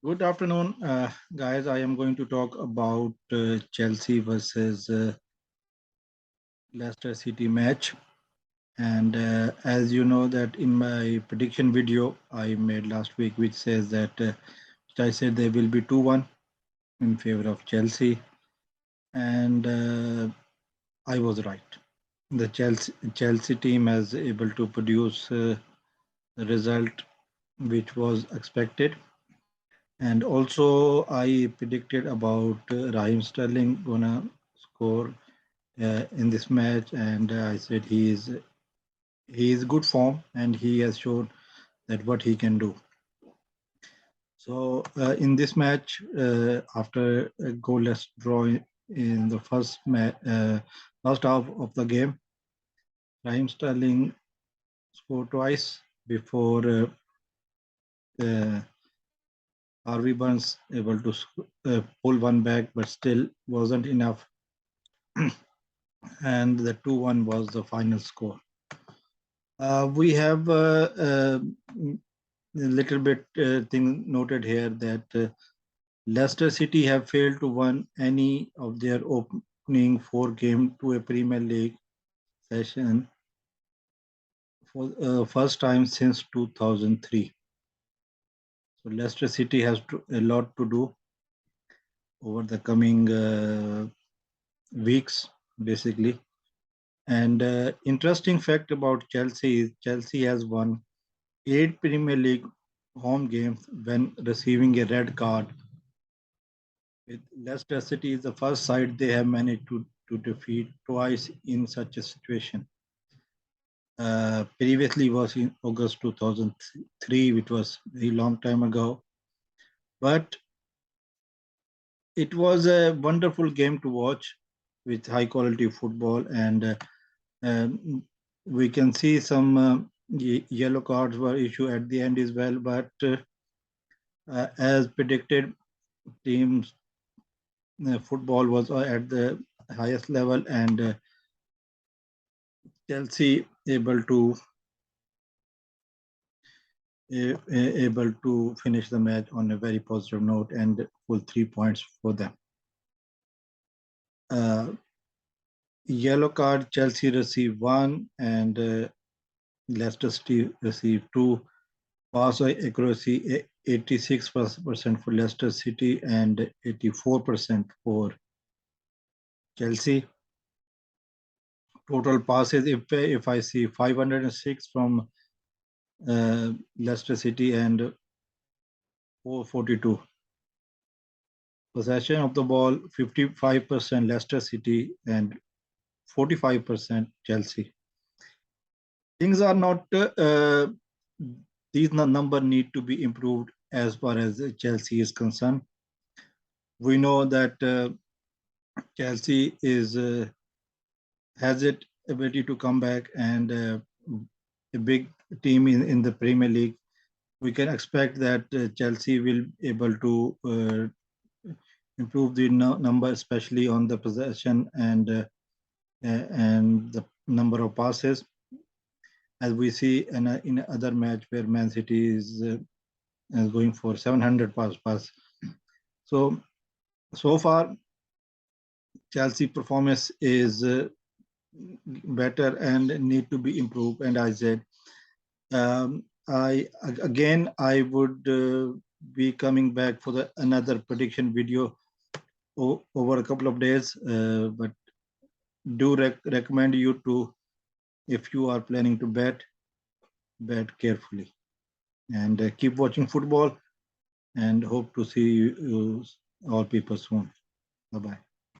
Good afternoon, guys. I am going to talk about Chelsea versus Leicester City match. And as you know that in my prediction video I made last week, which says that which I said there will be 2-1 in favor of Chelsea, and I was right. The Chelsea team has able to produce the result which was expected. And also, I predicted about Raheem Sterling gonna score in this match, and I said he is good form, and he has shown that what he can do. So in this match, after a goalless draw in the first half of the game, Raheem Sterling scored twice before Harvey Barnes able to pull one back, but still wasn't enough. And the 2-1 was the final score. We have a little bit thing noted here that Leicester City have failed to win any of their opening four games to a Premier League session for first time since 2003. So Leicester City has a lot to do over the coming weeks, basically. And interesting fact about Chelsea is Chelsea has won 8 Premier League home games when receiving a red card. With Leicester City is the first side they have managed to defeat twice in such a situation. Previously was in August 2003, which was a long time ago. But it was a wonderful game to watch with high quality football, and we can see some yellow cards were issued at the end as well. But as predicted, teams football was at the highest level, and Chelsea able to finish the match on a very positive note and full 3 points for them. Yellow card, Chelsea received one, and Leicester City received two. Pass accuracy 86% for Leicester City and 84% for Chelsea. Total passes, if I see 506 from Leicester City and 442. Possession of the ball 55% Leicester City and 45% Chelsea. Things are not these number need to be improved as far as Chelsea is concerned. We know that Chelsea has it ability to come back, and a big team in the Premier League. We can expect that Chelsea will able to improve the number, especially on the possession and the number of passes, as we see in other match where Man City is going for 700 pass. So far, Chelsea performance is better and need to be improved. And I said, I would be coming back for another prediction video over a couple of days, but do recommend you to, if you are planning to bet carefully, and keep watching football, and hope to see you all people soon. Bye bye.